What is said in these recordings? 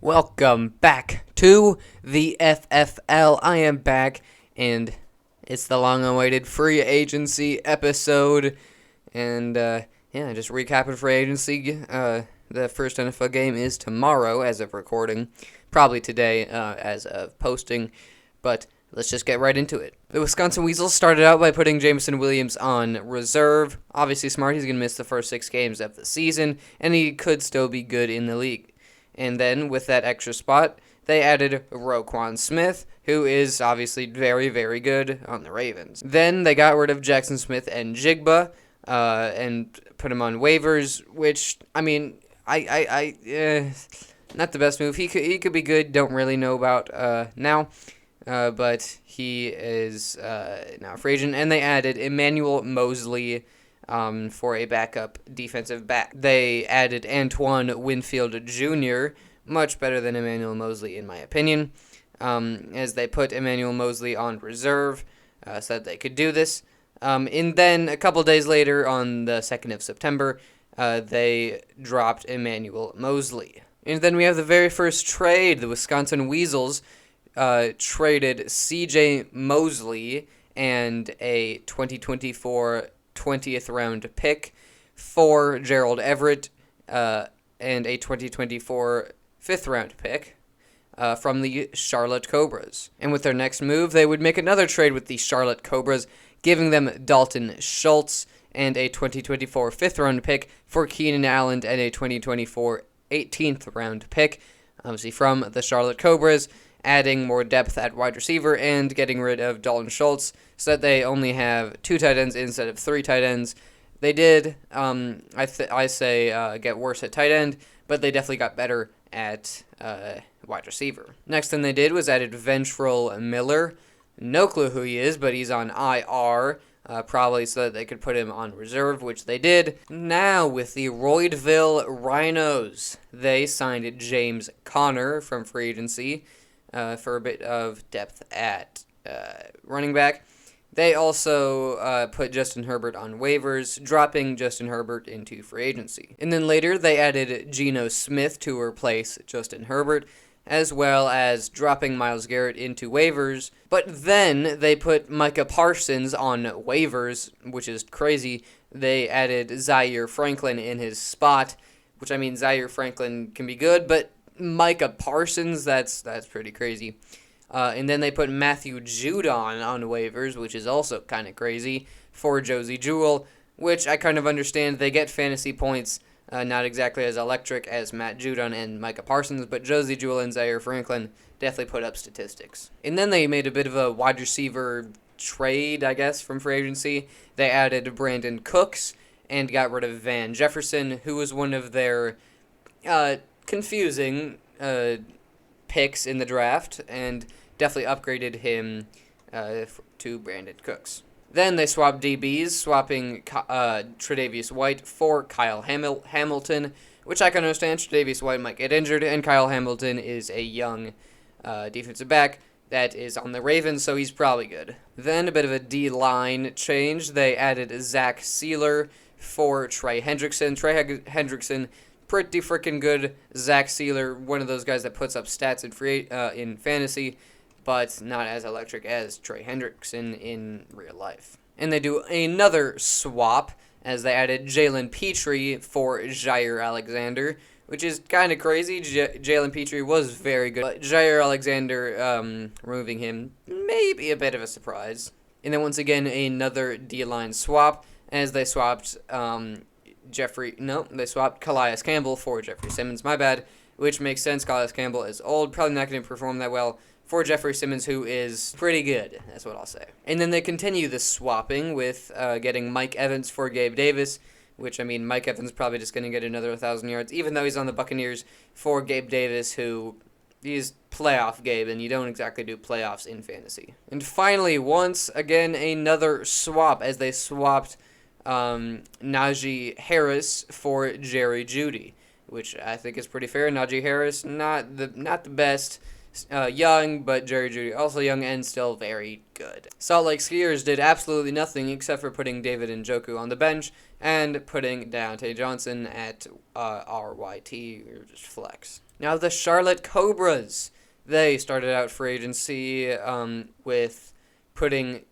Welcome back to the FFL. I am back, and it's the long-awaited free agency episode. And, just recapping free agency. The first NFL game is tomorrow as of recording. Probably today as of posting. But let's just get right into it. The Wisconsin Weasels started out by putting Jameson Williams on reserve. Obviously smart. He's going to miss the first 6 games of the season, and he could still be good in the league. And then, with that extra spot, they added Roquan Smith, who is obviously very, very good on the Ravens. Then they got rid of Jackson Smith and Jigba and put him on waivers, which, I mean, not the best move. He could be good, don't really know about now, but he is now a free agent. And they added Emmanuel Mosley for a backup defensive back. They added Antoine Winfield Jr., much better than Emmanuel Mosley in my opinion, as they put Emmanuel Mosley on reserve so that they could do this. And then a couple days later, on the 2nd of September, they dropped Emmanuel Mosley. And then we have the very first trade. The Wisconsin Weasels traded C.J. Mosley and a 2024 20th round pick for Gerald Everett and a 2024 5th round pick from the Charlotte Cobras. And with their next move, they would make another trade with the Charlotte Cobras, giving them Dalton Schultz and a 2024 5th round pick for Keenan Allen and a 2024 18th round pick, obviously from the Charlotte Cobras, adding more depth at wide receiver and getting rid of Dalton Schultz so that they only have 2 tight ends instead of 3 tight ends. They did, get worse at tight end, but they definitely got better at wide receiver. Next thing they did was added Ventrell Miller. No clue who he is, but he's on IR, probably so that they could put him on reserve, which they did. Now, with the Roydville Rhinos, they signed James Conner from free agency for a bit of depth at running back. They also put Justin Herbert on waivers, dropping Justin Herbert into free agency. And then later, they added Geno Smith to replace Justin Herbert, as well as dropping Myles Garrett into waivers. But then they put Micah Parsons on waivers, which is crazy. They added Zaire Franklin in his spot, which, I mean, Zaire Franklin can be good, but Micah Parsons, that's pretty crazy. And then they put Matthew Judon on waivers, which is also kind of crazy, for Josie Jewell, which I kind of understand. They get fantasy points, not exactly as electric as Matt Judon and Micah Parsons, but Josie Jewell and Zaire Franklin definitely put up statistics. And then they made a bit of a wide receiver trade, I guess, from free agency. They added Brandon Cooks and got rid of Van Jefferson, who was one of their confusing picks in the draft, and definitely upgraded him to Brandon Cooks. Then they swapped DBs, swapping Tre'Davious White for Kyle Hamilton, which I can understand. Tre'Davious White might get injured, and Kyle Hamilton is a young defensive back that is on the Ravens, so he's probably good. Then a bit of a D-line change. They added Zach Sealer for Trey Hendrickson. Trey Hendrickson, pretty freaking good. Zach Sealer, one of those guys that puts up stats in fantasy, but not as electric as Trey Hendrickson in real life. And they do another swap as they added Jalen Petrie for Jair Alexander, which is kind of crazy. Jalen Petrie was very good, but Jair Alexander, removing him, may be a bit of a surprise. And then once again, another D-line swap as they swapped they swapped Calais Campbell for Jeffrey Simmons, my bad, which makes sense. Calais Campbell is old, probably not going to perform that well, for Jeffrey Simmons, who is pretty good, that's what I'll say. And then they continue the swapping with getting Mike Evans for Gabe Davis, which, I mean, Mike Evans is probably just going to get another 1,000 yards, even though he's on the Buccaneers, for Gabe Davis, who he's playoff Gabe, and you don't exactly do playoffs in fantasy. And finally, once again, another swap as they swapped Najee Harris for Jerry Jeudy, which I think is pretty fair. Najee Harris, not the best, young, but Jerry Jeudy also young and still very good. Salt Lake Skiers did absolutely nothing except for putting David Njoku on the bench and putting Deontay Johnson at RYT, or just flex. Now the Charlotte Cobras. They started out free agency with putting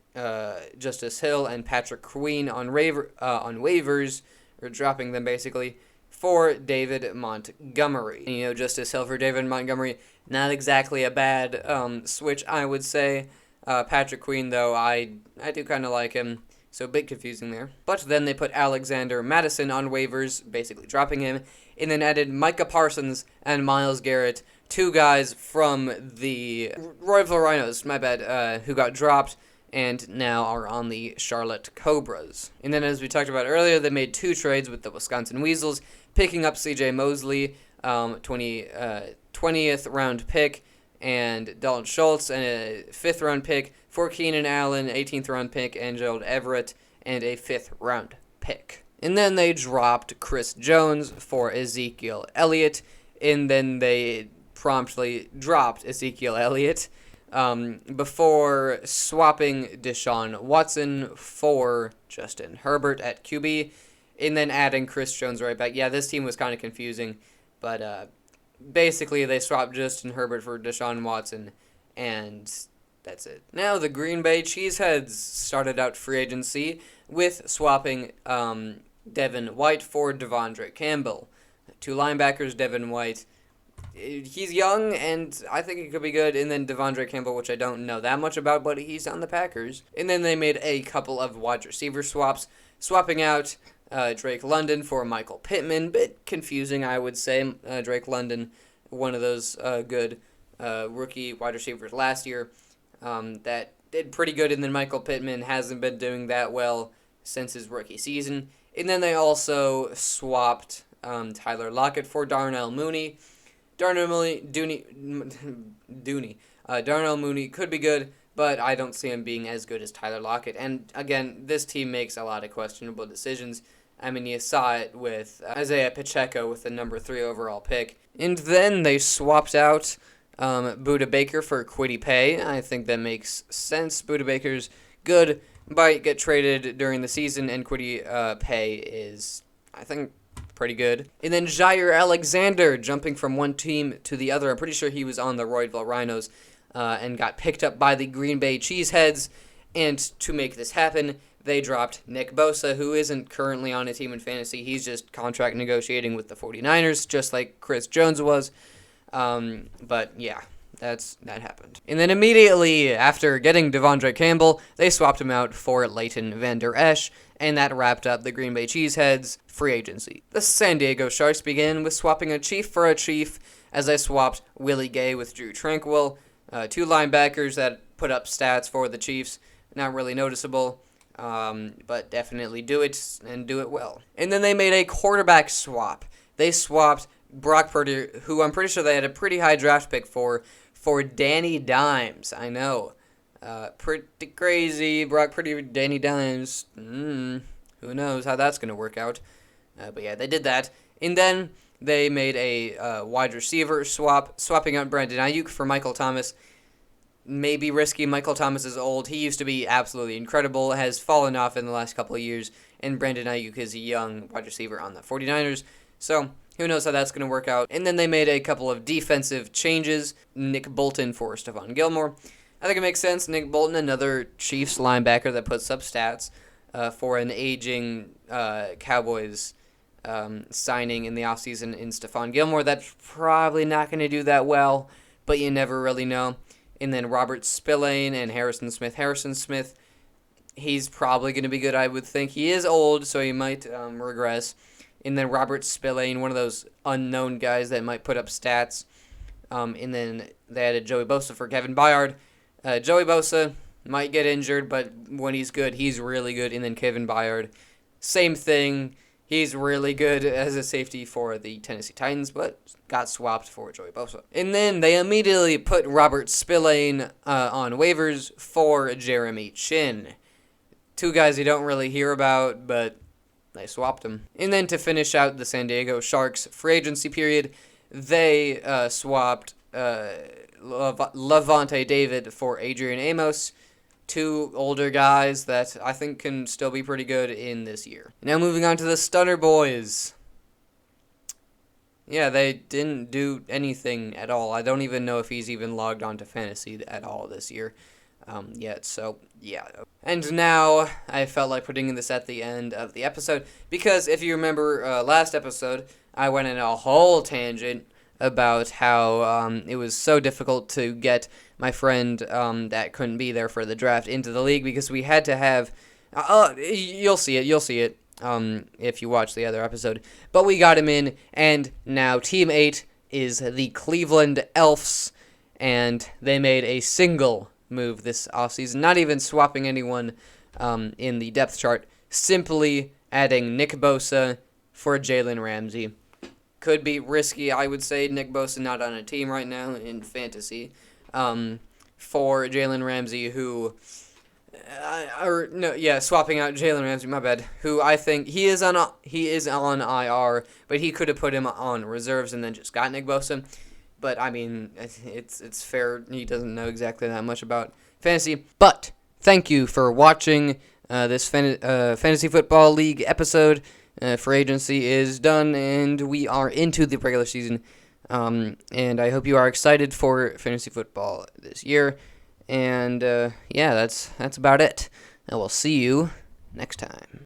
Justice Hill and Patrick Queen on waivers, or dropping them basically, for David Montgomery. You know, Justice Hill for David Montgomery, not exactly a bad switch, I would say. Patrick Queen, though, I do kind of like him, so a bit confusing there. But then they put Alexander Madison on waivers, basically dropping him, and then added Micah Parsons and Myles Garrett, two guys from the Royal Rhinos, who got dropped and now are on the Charlotte Cobras. And then, as we talked about earlier, they made two trades with the Wisconsin Weasels, picking up C.J. Mosley, 20th round pick, and Dalton Schultz, and a 5th round pick for Keenan Allen, 18th round pick, and Gerald Everett, and a 5th round pick. And then they dropped Chris Jones for Ezekiel Elliott, and then they promptly dropped Ezekiel Elliott before swapping Deshaun Watson for Justin Herbert at QB, and then adding Chris Jones right back. Yeah, this team was kind of confusing, but basically they swapped Justin Herbert for Deshaun Watson, and that's it. Now the Green Bay Cheeseheads started out free agency with swapping Devin White for Devondre Campbell. Two linebackers, Devin White, he's young, and I think he could be good. And then Devondre Campbell, which I don't know that much about, but he's on the Packers. And then they made a couple of wide receiver swaps, swapping out Drake London for Michael Pittman. Bit confusing, I would say. Drake London, one of those good rookie wide receivers last year that did pretty good, and then Michael Pittman hasn't been doing that well since his rookie season. And then they also swapped Tyler Lockett for Darnell Mooney. Darnell Mooney could be good, but I don't see him being as good as Tyler Lockett. And again, this team makes a lot of questionable decisions. I mean, you saw it with Isaiah Pacheco with the number 3 overall pick. And then they swapped out Budda Baker for Kwity Paye. I think that makes sense. Budda Baker's good, might get traded during the season, and Kwity Paye is, I think, pretty good. And then Jair Alexander jumping from one team to the other. I'm pretty sure he was on the Royalville Rhinos and got picked up by the Green Bay Cheeseheads. And to make this happen, they dropped Nick Bosa, who isn't currently on a team in fantasy. He's just contract negotiating with the 49ers, just like Chris Jones was. But yeah, that happened. And then immediately after getting Devondre Campbell, they swapped him out for Leighton Vander Esch, and that wrapped up the Green Bay Cheeseheads free agency. The San Diego Sharks began with swapping a Chief for a Chief, as they swapped Willie Gay with Drew Tranquill, two linebackers that put up stats for the Chiefs. Not really noticeable, but definitely do it, and do it well. And then they made a quarterback swap. They swapped Brock Purdy, who I'm pretty sure they had a pretty high draft pick for Danny Dimes. I know. Pretty crazy. Brock Purdy, Danny Dimes. Who knows how that's going to work out. But yeah, they did that. And then they made a wide receiver swap, swapping out Brandon Ayuk for Michael Thomas. Maybe risky. Michael Thomas is old. He used to be absolutely incredible, has fallen off in the last couple of years, and Brandon Ayuk is a young wide receiver on the 49ers. So who knows how that's going to work out. And then they made a couple of defensive changes. Nick Bolton for Stephon Gilmore. I think it makes sense. Nick Bolton, another Chiefs linebacker that puts up stats for an aging Cowboys signing in the offseason in Stephon Gilmore. That's probably not going to do that well, but you never really know. And then Robert Spillane and Harrison Smith. Harrison Smith, he's probably going to be good, I would think. He is old, so he might regress. And then Robert Spillane, one of those unknown guys that might put up stats. And then they added Joey Bosa for Kevin Byard. Joey Bosa might get injured, but when he's good, he's really good. And then Kevin Byard, same thing. He's really good as a safety for the Tennessee Titans, but got swapped for Joey Bosa. And then they immediately put Robert Spillane on waivers for Jeremy Chin. Two guys you don't really hear about, but they swapped him. And then to finish out the San Diego Sharks free agency period, they swapped Lavonte David for Adrian Amos. Two older guys that I think can still be pretty good in this year. Now moving on to the Stunner Boys. Yeah, they didn't do anything at all. I don't even know if he's even logged on to fantasy at all this year yet. So, yeah. And now I felt like putting this at the end of the episode because if you remember last episode, I went in a whole tangent about how it was so difficult to get my friend that couldn't be there for the draft into the league because we had to have. You'll see it. You'll see it if you watch the other episode. But we got him in, and now Team 8 is the Cleveland Elves, and they made a single move this offseason, not even swapping anyone in the depth chart, simply adding Nick Bosa for Jalen Ramsey. Could be risky, I would say. Nick Bosa not on a team right now in fantasy. For Jalen Ramsey, who... swapping out Jalen Ramsey, my bad. Who I think he is on IR, but he could have put him on reserves and then just got Nick Bosa. But I mean, it's fair. He doesn't know exactly that much about fantasy. But thank you for watching this fantasy football league episode. Free agency is done, and we are into the regular season. And I hope you are excited for fantasy football this year. And yeah, that's about it. I will see you next time.